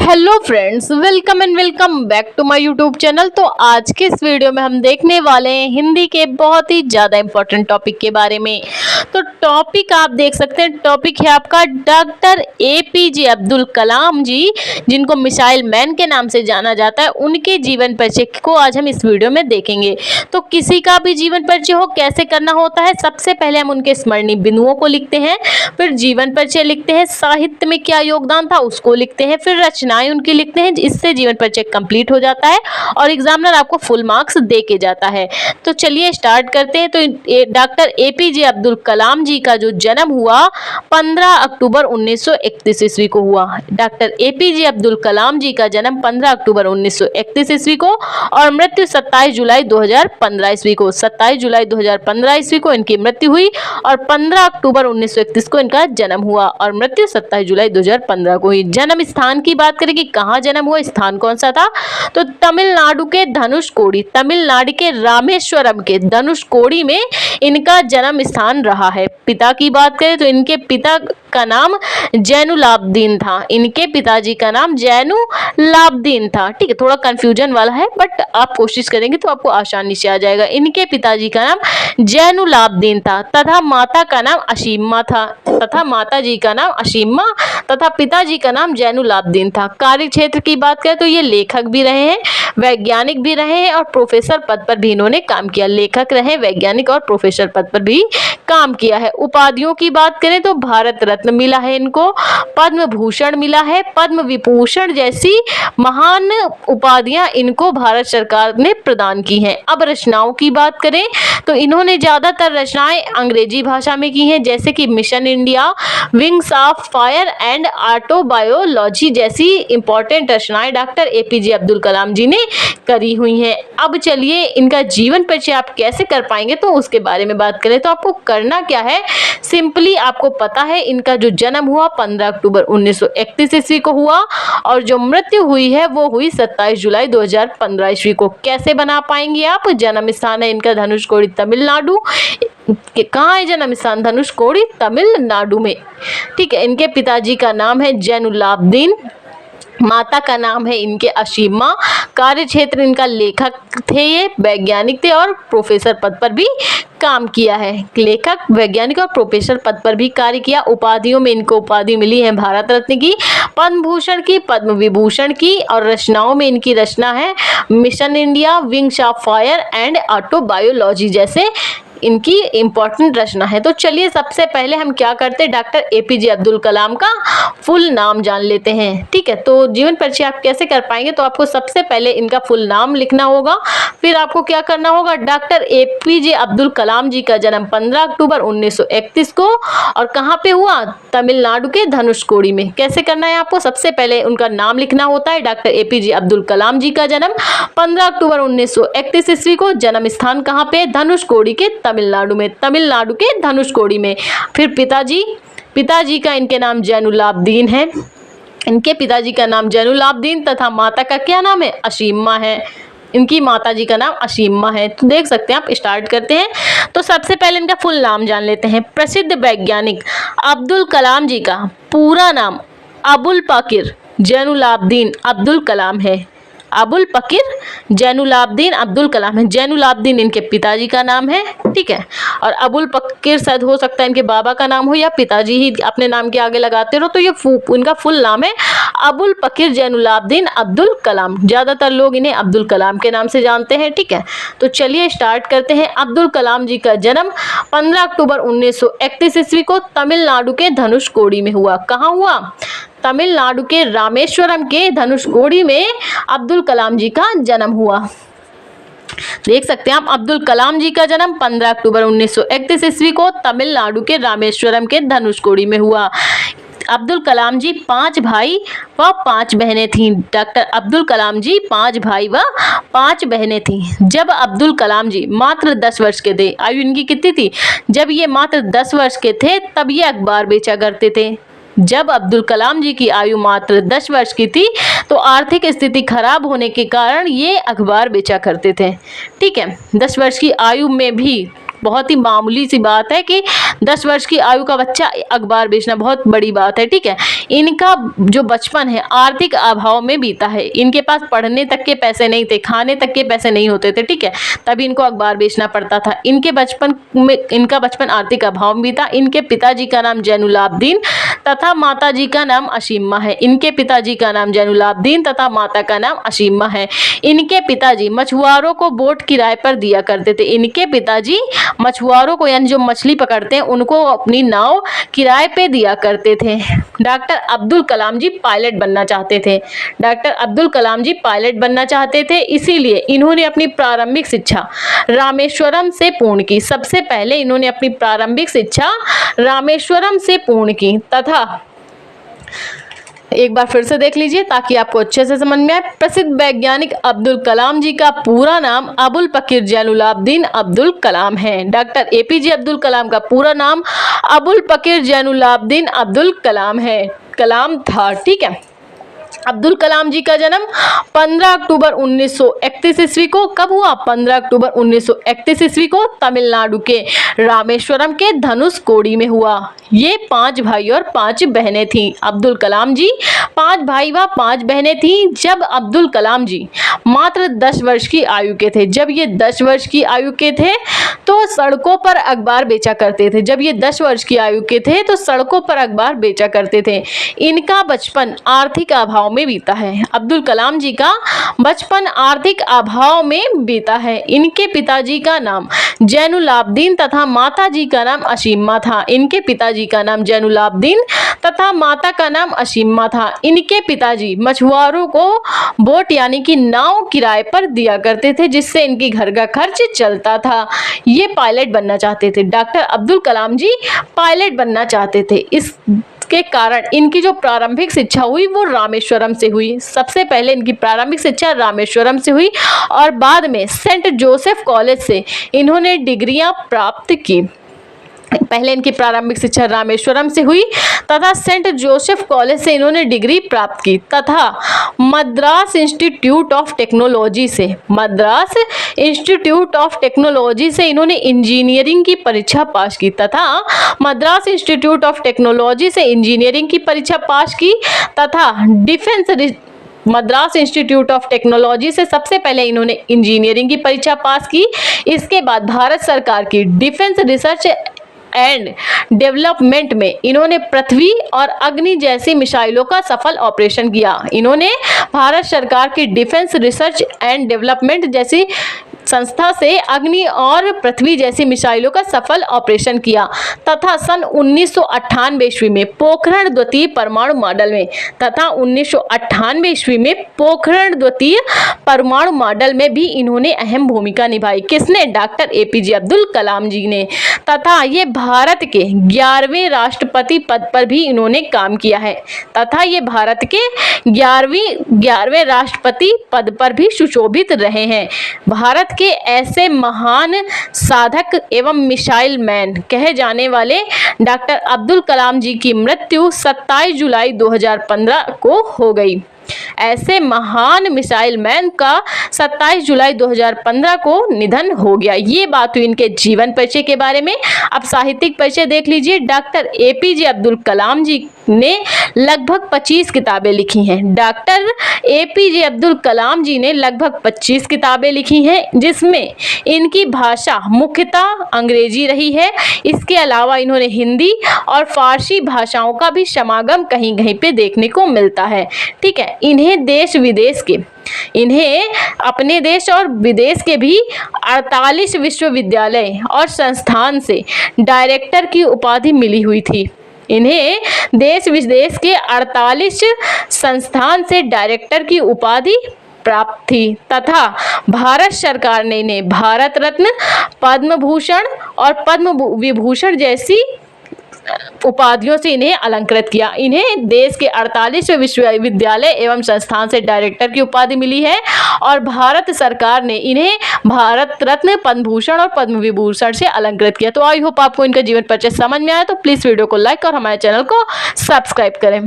Hello friends, welcome and welcome back to my YouTube channel. तो आज के इस वीडियो में हम देखने वाले हैं हिंदी के बहुत ही ज़्यादा इंपॉर्टेंट टॉपिक के बारे में। तो टॉपिक आप देख सकते हैं, टॉपिक है आपका डॉक्टर एपीजे अब्दुल कलाम जी, जिनको मिसाइल मैन के नाम से जाना जाता है। उनके जीवन परिचय को आज हम इस वीडियो में देखेंगे। तो किसी का भी जीवन परिचय हो, कैसे करना होता है, सबसे पहले हम उनके स्मरणीय बिंदुओं को लिखते हैं, फिर जीवन परिचय लिखते हैं, साहित्य में क्या योगदान था उसको लिखते हैं, फिर रचनाएं उनकी लिखते हैं। इससे जीवन परिचय कंप्लीट हो जाता है और एग्जामिनर आपको फुल मार्क्स दे के जाता है। तो चलिए स्टार्ट करते हैं। तो डॉक्टर एपीजे अब्दुल कलाम जी का जो जन्म हुआ 15 अक्टूबर 1931 ईस्वी को हुआ। डॉक्टर एपीजे अब्दुल कलाम जी का जन्म 15 अक्टूबर 1931 ईस्वी को और मृत्यु 27 जुलाई 2015 ईस्वी को। 27 जुलाई 2015 ईस्वी को इनकी मृत्यु हुई और 15 अक्टूबर 1931 को इनका जन्म हुआ और मृत्यु 27 जुलाई 2015 को हुई। जन्म स्थान की बात करें कि कहाँ जन्म हुआ, स्थान कौन सा था, तो तमिलनाडु के धनुषकोडी, तमिलनाडु के रामेश्वरम के धनुषकोडी में इनका जन्म स्थान रहा है। पिता की बात करें तो इनके पिता का नाम जैनुलाब्दीन था। इनके पिताजी का नाम जैनुलाब्दीन था। ठीक है, थोड़ा कंफ्यूजन वाला है बट आप कोशिश करेंगे तो आपको आसानी से आ जाएगा। इनके पिताजी का नाम जैनुलाब्दीन था तथा माता का नाम अशीमा था, तथा माता जी का नाम अशीमा तथा पिताजी का नाम जैनुलाब्दीन था। कार्य क्षेत्र की बात करें तो ये लेखक भी रहे हैं, वैज्ञानिक भी रहे हैं और प्रोफेसर पद पर भी इन्होंने काम किया। लेखक रहे, वैज्ञानिक और प्रोफेसर पद पर भी काम किया है। उपाधियों की बात करें तो भारत रत्न मिला है इनको, पद्म भूषण मिला है, पद्म विभूषण जैसी महान उपाधियां इनको भारत सरकार ने प्रदान की हैं। अब रचनाओं की बात करें तो इन्होंने ज्यादातर रचनाएं अंग्रेजी भाषा में की हैं, जैसे कि mission India, wings of fire and autobiology जैसी इंपॉर्टेंट रचनाएं डॉक्टर एपीजे अब्दुल कलाम जी ने करी हुई हैं। अब चलिए इनका जीवन परिचय आप कैसे कर पाएंगे तो उसके बारे में बात करें तो आपको करना क्या है, सिंपली आपको पता है इनका जो जन्म हुआ 15 अक्टूबर 1931 ईस्वी को हुआ और जो मृत्यु हुई है वो हुई 27 जुलाई 2015 ईस्वी को। कैसे बना पाएंगे आप, जन्म स्थान है इनका धनुषकोडी तमिलनाडु। कहाँ है जन्म स्थान, धनुषकोडी तमिलनाडु में। ठीक है, इनके पिताजी का नाम है जैनुलाब्दीन, माता का नाम है इनके अशीमा। कार्य क्षेत्र इनका लेखक थे, ये वैज्ञानिक थे और प्रोफेसर पद पर भी काम किया है। लेखक, वैज्ञानिक और प्रोफेसर पद पर भी कार्य किया। उपाधियों में इनको उपाधि मिली है भारत रत्न की, पद्म भूषण की, पद्म विभूषण की और रचनाओं में इनकी रचना है mission India, wings of fire and autobiology जैसे इनकी इंपॉर्टेंट रचना है। तो चलिए सबसे पहले हम क्या करते हैं, डॉक्टर एपीजे अब्दुल कलाम का फुल नाम जान लेते हैं। ठीक है, तो जीवन परिचय आप कैसे कर पाएंगे तो आपको सबसे पहले इनका फुल नाम लिखना होगा, फिर आपको क्या करना होगा, डॉक्टर एपीजे अब्दुल कलाम जी का जन्म 15 अक्टूबर 1931 को और कहाँ पे हुआ, तमिलनाडु के धनुषकोडी में। कैसे करना है आपको, सबसे पहले उनका नाम लिखना होता है। डॉक्टर एपीजे अब्दुल कलाम जी का जन्म 15 अक्टूबर 1931 ईस्वी को, जन्म स्थान कहाँ पे, धनुषकोडी के तमिलनाडु में, तमिलनाडु के धनुषकोडी में। फिर पिताजी का इनके नाम जैनुलाब्दीन है, इनके पिताजी का नाम जैनुलाब्दीन तथा माता का क्या नाम है, अशीमा है। इनकी माताजी का नाम अशीमा है। तो देख सकते हैं आप, स्टार्ट करते हैं। तो सबसे पहले इनका फुल नाम जान लेते हैं। प्रसिद्ध वैज्ञानिक अब्दुल कलाम जी का पूरा नाम अबुल पकीर जैनुलाब्दीन अब्दुल कलाम है। अबुल पकीर जैनुलाब्दीन अब्दुल कलाम है। जैनुलाब्दीन इनके पिताजी का नाम है। ठीक है, और अबुल पकीर शायद हो सकता है इनके बाबा का नाम हो या पिताजी ही अपने नाम के आगे लगाते रहो, तो ये इनका फुल नाम है अबुल पकीर जैनुलाब्दीन अब्दुल कलाम। ज्यादातर लोग इन्हें अब्दुल कलाम के नाम से जानते हैं। ठीक है, तो चलिए स्टार्ट करते हैं। अब्दुल कलाम जी का जन्म 15 अक्टूबर 1931 ईस्वी को तमिलनाडु के धनुषकोडी में हुआ। कहाँ हुआ, तमिलनाडु के रामेश्वरम के धनुषकोडी में अब्दुल कलाम जी का जन्म हुआ। देख सकते हैं आप, अब्दुल कलाम जी का जन्म 15 अक्टूबर 1931 ईस्वी को तमिलनाडु के रामेश्वरम के धनुषकोडी में हुआ। अब्दुल कलाम जी 5 भाई व 5 बहनें थीं। डॉक्टर अब्दुल कलाम जी 5 भाई व 5 बहनें थीं। जब अब्दुल कलाम जी मात्र 10 वर्ष के थे, आयु इनकी कितनी थी, जब ये मात्र 10 वर्ष के थे तब ये अखबार बेचा करते थे। जब अब्दुल कलाम जी की आयु मात्र 10 वर्ष की थी तो आर्थिक स्थिति खराब होने के कारण ये अखबार बेचा करते थे। ठीक है, 10 वर्ष की आयु में भी बहुत ही मामूली सी बात है कि 10 वर्ष की आयु का बच्चा अखबार बेचना बहुत बड़ी बात है, ठीक है। इनका जो बचपन है आर्थिक अभाव में बीता है। इनके पास पढ़ने तक के पैसे नहीं थे, खाने तक के पैसे नहीं होते थे, ठीक है, तभी इनको अखबार बेचना पड़ता था। इनका बचपन आर्थिक अभाव में बीता। इनके पिताजी का नाम जैनुलाब्दीन तथा माता जी का नाम अशीमा है। इनके पिताजी का नाम जैनुलाब्दीन तथा माता का नाम अशीमा है। इनके पिताजी मछुआरों को बोट किराए पर दिया करते थे। इनके पिताजी मछुआरों को, यानी जो मछली पकड़ते हैं, उनको अपनी नाव किराए पे दिया करते थे। डॉक्टर अब्दुल कलाम जी पायलट बनना चाहते थे। डॉक्टर अब्दुल कलाम जी पायलट बनना चाहते थे, इसीलिए इन्होंने अपनी प्रारंभिक शिक्षा रामेश्वरम से पूर्ण की। सबसे पहले इन्होंने अपनी प्रारंभिक शिक्षा रामेश्वरम से पूर्ण की तथा एक बार फिर से देख लीजिए ताकि आपको अच्छे से समझ में आए। प्रसिद्ध वैज्ञानिक अब्दुल कलाम जी का पूरा नाम अबुल पकीर जैनुलाब्दीन अब्दुल कलाम है। डॉक्टर एपीजे अब्दुल कलाम का पूरा नाम अबुल पकीर जैनुलाब्दीन अब्दुल कलाम है, कलाम था, ठीक है। अब्दुल कलाम जी का जन्म 15 अक्टूबर 1931 ईस्वी को कब हुआ? 15 अक्टूबर 1931 ईस्वी को तमिलनाडु के रामेश्वरम के धनुषकोडी में हुआ। ये 5 भाई और 5 बहनें थीं। अब्दुल कलाम जी 5 भाई व 5 बहनें थीं। जब अब्दुल कलाम जी मात्र 10 वर्ष की आयु के थे, जब ये 10 वर्ष की आयु के थे तो सड़कों पर अखबार बेचा करते थे। जब ये 10 वर्ष की आयु के थे तो सड़कों पर अखबार बेचा करते थे। इनका बचपन आर्थिक अभाव में बीता है। अब्दुल कलाम जी का बचपन आर्थिक अभाव में बीता है। इनके पिताजी का नाम जैनुलाब्दीन तथा माता जी का नाम अशीमा था। इनके पिताजी का नाम जैनुलाब्दीन तथा माता का नाम अशीमा था। इनके पिताजी मछुआरों को बोट यानी कि नाव किराए पर दिया करते थे, जिससे इनकी घर का खर्च चलता था। ये पायलट बनना चाहते थे। डॉक्टर अब्दुल कलाम जी पायलट बनना चाहते थे। के कारण इनकी जो प्रारंभिक शिक्षा हुई वो रामेश्वरम से हुई। सबसे पहले इनकी प्रारंभिक शिक्षा रामेश्वरम से हुई और बाद में सेंट जोसेफ कॉलेज से इन्होंने डिग्रियां प्राप्त की। पहले इनकी प्रारंभिक शिक्षा रामेश्वरम से हुई तथा सेंट जोसेफ कॉलेज से इन्होंने डिग्री प्राप्त की तथा मद्रास इंस्टीट्यूट ऑफ टेक्नोलॉजी से इन्होंने इंजीनियरिंग की परीक्षा पास की तथा मद्रास इंस्टीट्यूट ऑफ टेक्नोलॉजी से इंजीनियरिंग की परीक्षा पास की तथा मद्रास इंस्टीट्यूट ऑफ टेक्नोलॉजी से सबसे पहले इन्होंने इंजीनियरिंग की परीक्षा पास की। इसके बाद भारत सरकार की डिफेंस रिसर्च एंड डेवलपमेंट में इन्होंने पृथ्वी और अग्नि जैसी मिसाइलों का सफल ऑपरेशन किया। इन्होंने भारत सरकार की डिफेंस रिसर्च एंड डेवलपमेंट जैसी संस्था से अग्नि और पृथ्वी जैसी मिसाइलों का सफल ऑपरेशन किया तथा सन 1998 ईस्वी में पोखरण द्वितीय परमाणु मॉडल में पोखरण द्वितीय परमाणु मॉडल में भी इन्होंने अहम भूमिका निभाई। किसने? डॉक्टर एपीजे अब्दुल कलाम जी ने। तथा ये भारत के 11वें राष्ट्रपति पद पर भी इन्होंने काम किया है तथा ये भारत के 11वें राष्ट्रपति पद पर भी सुशोभित रहे हैं। भारत के ऐसे महान साधक एवं मिसाइल मैन कहे जाने वाले डॉक्टर अब्दुल कलाम जी की मृत्यु 27 जुलाई 2015 को हो गई। ऐसे महान मिसाइल मैन का 27 जुलाई 2015 को निधन हो गया। ये बात हुई इनके जीवन परिचय के बारे में। अब साहित्यिक परिचय देख लीजिए। डॉक्टर एपीजे अब्दुल कलाम जी ने लगभग 25 किताबें लिखी हैं। डॉक्टर एपीजे अब्दुल कलाम जी ने लगभग 25 किताबें लिखी हैं, जिसमें इनकी भाषा मुख्यतः अंग्रेजी रही है। इसके अलावा इन्होंने हिंदी और फारसी भाषाओं का भी समागम कहीं कहीं पे देखने को मिलता है। ठीक है, इन्हें अपने देश और विदेश के भी 48 विश्वविद्यालय और संस्थान से डायरेक्टर की उपाधि मिली हुई थी। इन्हें देश विदेश के 48 संस्थान से डायरेक्टर की उपाधि प्राप्त थी तथा भारत सरकार ने इन्हें भारत रत्न, पद्म भूषण और पद्म विभूषण जैसी उपाधियों से इन्हें अलंकृत किया। इन्हें देश के 48 विश्वविद्यालय एवं संस्थान से डायरेक्टर की उपाधि मिली है और भारत सरकार ने इन्हें भारत रत्न, पद्म भूषण और पद्म विभूषण से अलंकृत किया। तो आई होप आपको इनका जीवन परिचय समझ में आया। तो प्लीज़ वीडियो को लाइक और हमारे चैनल को सब्सक्राइब करें।